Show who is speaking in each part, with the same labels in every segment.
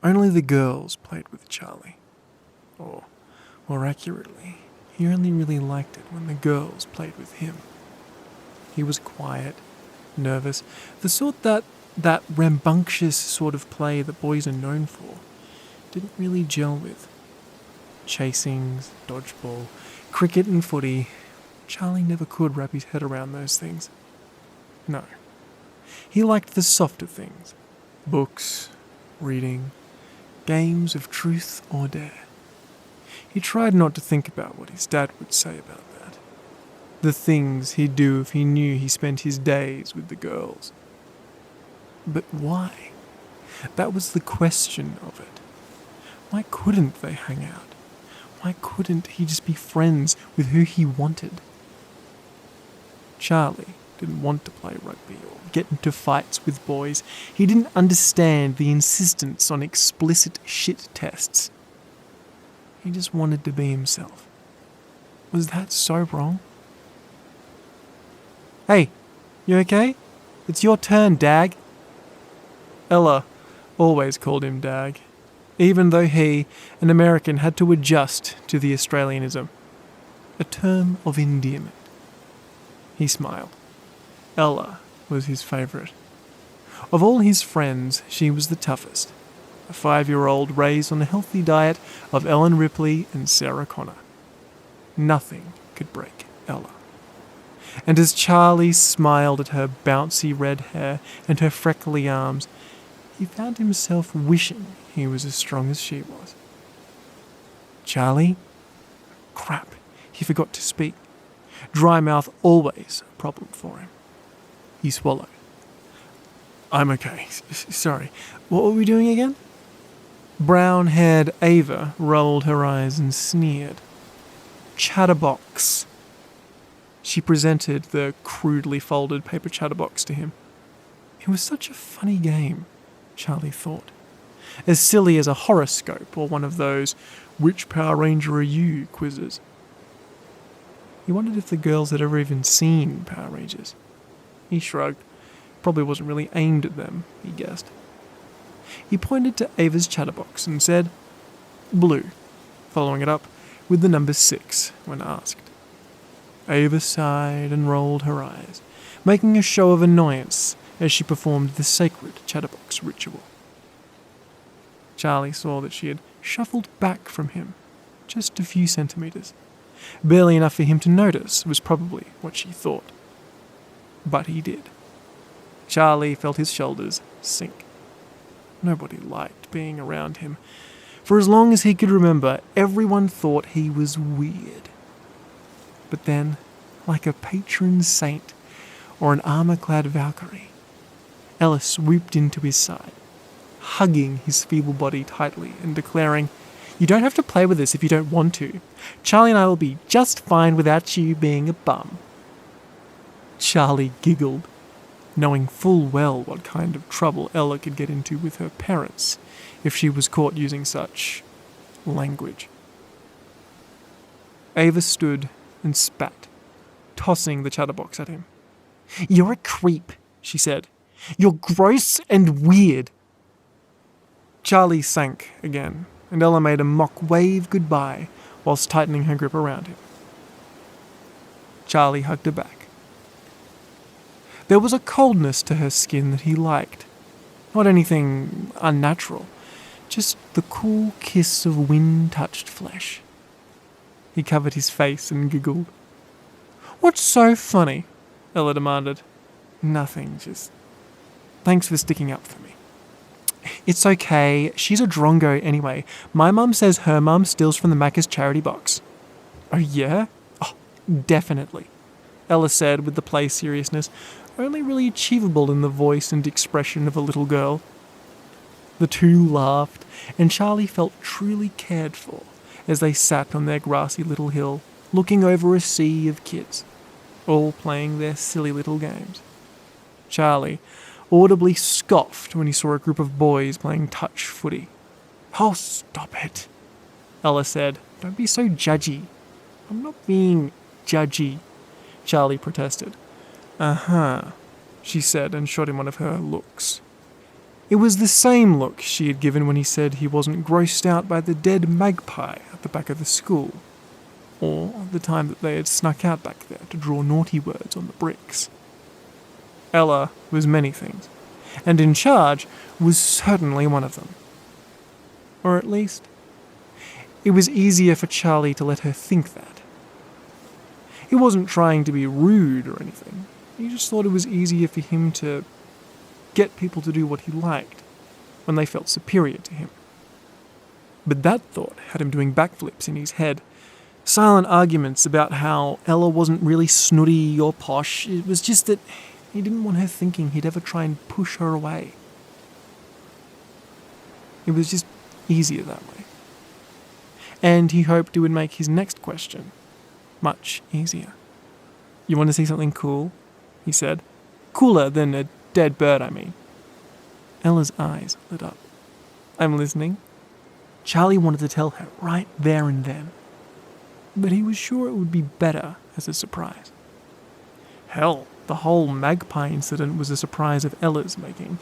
Speaker 1: Only the girls played with Charlie. Or, more accurately, he only really liked it when the girls played with him. He was quiet, nervous, the sort that rambunctious sort of play that boys are known for didn't really gel with. Chasings, dodgeball, cricket and footy, Charlie never could wrap his head around those things. No. He liked the softer things. Books, reading, games of truth or dare. He tried not to think about what his dad would say about that. The things he'd do if he knew he spent his days with the girls. But why? That was the question of it. Why couldn't they hang out? Why couldn't he just be friends with who he wanted? Charlie didn't want to play rugby or get into fights with boys. He didn't understand the insistence on explicit shit tests. He just wanted to be himself. Was that so wrong? Hey, you okay? It's your turn, Dag. Ella always called him Dag, even though he, an American, had to adjust to the Australianism. A term of endearment. He smiled. Ella was his favourite. Of all his friends, she was the toughest. A 5-year-old raised on a healthy diet of Ellen Ripley and Sarah Connor. Nothing could break Ella. And as Charlie smiled at her bouncy red hair and her freckly arms, he found himself wishing he was as strong as she was. Charlie? Crap, he forgot to speak. Dry mouth always a problem for him. He swallowed. I'm okay. Sorry. What were we doing again? Brown-haired Ava rolled her eyes and sneered. Chatterbox. She presented the crudely folded paper chatterbox to him. It was such a funny game, Charlie thought. As silly as a horoscope or one of those "Which Power Ranger are you?" quizzes. He wondered if the girls had ever even seen Power Rangers. He shrugged. Probably wasn't really aimed at them, he guessed. He pointed to Ava's chatterbox and said, "Blue," following it up with the number 6 when asked. Ava sighed and rolled her eyes, making a show of annoyance as she performed the sacred chatterbox ritual. Charlie saw that she had shuffled back from him, just a few centimetres. Barely enough for him to notice was probably what she thought. But he did. Charlie felt his shoulders sink. Nobody liked being around him. For as long as he could remember, everyone thought he was weird. But then, like a patron saint or an armour-clad Valkyrie, Ella swooped into his side, hugging his feeble body tightly and declaring, "You don't have to play with us if you don't want to. Charlie and I will be just fine without you being a bum." Charlie giggled, knowing full well what kind of trouble Ella could get into with her parents if she was caught using such language. Ava stood and spat, tossing the chatterbox at him. "You're a creep," she said. "You're gross and weird." Charlie sank again, and Ella made a mock wave goodbye whilst tightening her grip around him. Charlie hugged her back. There was a coldness to her skin that he liked. Not anything unnatural, just the cool kiss of wind-touched flesh. He covered his face and giggled. "What's so funny?" Ella demanded. "Nothing, just thanks for sticking up for me." "It's okay, she's a drongo anyway. My mum says her mum steals from the Macca's charity box." "Oh yeah? Oh, definitely," Ella said with the play seriousness only really achievable in the voice and expression of a little girl. The two laughed, and Charlie felt truly cared for as they sat on their grassy little hill, looking over a sea of kids, all playing their silly little games. Charlie audibly scoffed when he saw a group of boys playing touch footy. "Oh, stop it," Ella said. "Don't be so judgy." "I'm not being judgy," Charlie protested. "Uh-huh," she said and shot him one of her looks. It was the same look she had given when he said he wasn't grossed out by the dead magpie at the back of the school, or the time that they had snuck out back there to draw naughty words on the bricks. Ella was many things, and in charge was certainly one of them. Or at least, it was easier for Charlie to let her think that. He wasn't trying to be rude or anything. He just thought it was easier for him to get people to do what he liked when they felt superior to him. But that thought had him doing backflips in his head. Silent arguments about how Ella wasn't really snooty or posh. It was just that he didn't want her thinking he'd ever try and push her away. It was just easier that way. And he hoped it would make his next question much easier. "You want to see something cool?" he said. "Cooler than a dead bird, I mean." Ella's eyes lit up. "I'm listening." Charlie wanted to tell her right there and then, but he was sure it would be better as a surprise. Hell, the whole magpie incident was a surprise of Ella's making.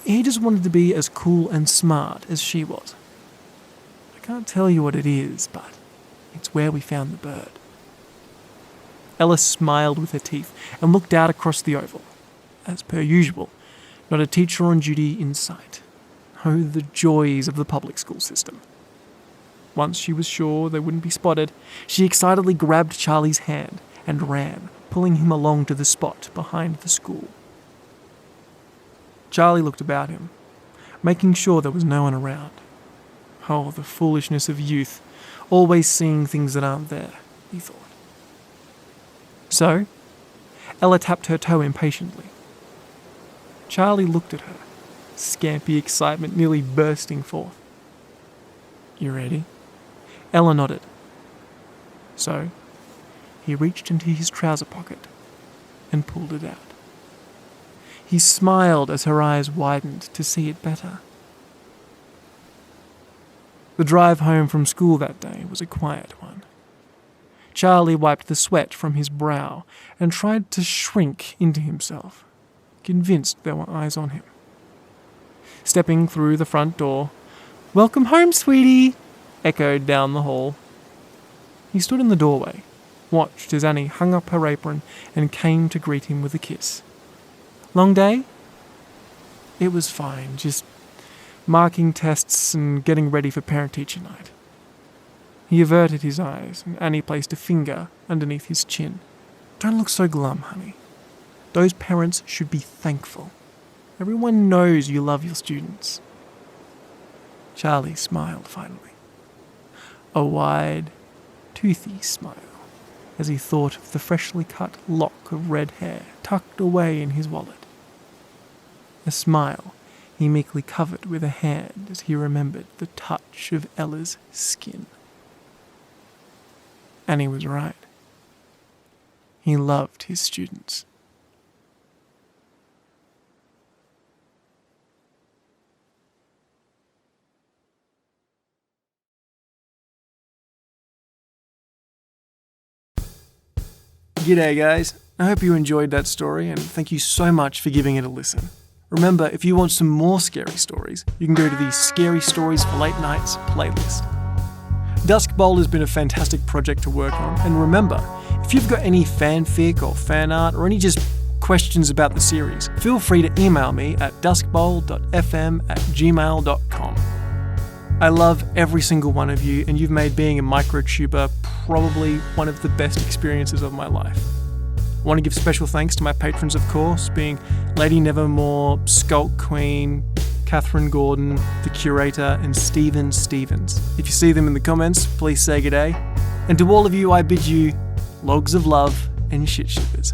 Speaker 1: He just wanted to be as cool and smart as she was. "I can't tell you what it is, but it's where we found the bird." Ella smiled with her teeth and looked out across the oval. As per usual, not a teacher on duty in sight. Oh, the joys of the public school system. Once she was sure they wouldn't be spotted, she excitedly grabbed Charlie's hand and ran, pulling him along to the spot behind the school. Charlie looked about him, making sure there was no one around. Oh, the foolishness of youth, always seeing things that aren't there, he thought. So, Ella tapped her toe impatiently. Charlie looked at her, scampy excitement nearly bursting forth. "You ready?" Ella nodded. So, he reached into his trouser pocket and pulled it out. He smiled as her eyes widened to see it better. The drive home from school that day was a quiet one. Charlie wiped the sweat from his brow and tried to shrink into himself, convinced there were eyes on him. Stepping through the front door, "Welcome home, sweetie," echoed down the hall. He stood in the doorway, watched as Annie hung up her apron and came to greet him with a kiss. "Long day?" It was fine, just marking tests and getting ready for parent-teacher night. He averted his eyes, and Annie placed a finger underneath his chin. "Don't look so glum, honey. Those parents should be thankful. Everyone knows you love your students." Charlie smiled finally. A wide, toothy smile, as he thought of the freshly cut lock of red hair tucked away in his wallet. A smile he meekly covered with a hand as he remembered the touch of Ella's skin. Annie was right. He loved his students. G'day guys, I hope you enjoyed that story and thank you so much for giving it a listen. Remember, if you want some more scary stories, you can go to the Scary Stories for Late Nights playlist. Dusk Bowl has been a fantastic project to work on, and remember, if you've got any fanfic or fan art or any just questions about the series, feel free to email me at duskbowl.fm@gmail.com. I love every single one of you, and you've made being a microtuber probably one of the best experiences of my life. I want to give special thanks to my patrons, of course, being Lady Nevermore, Skulk Queen, Catherine Gordon, The Curator, and Stephen Stevens. If you see them in the comments, please say g'day. And to all of you, I bid you logs of love and shit shippers.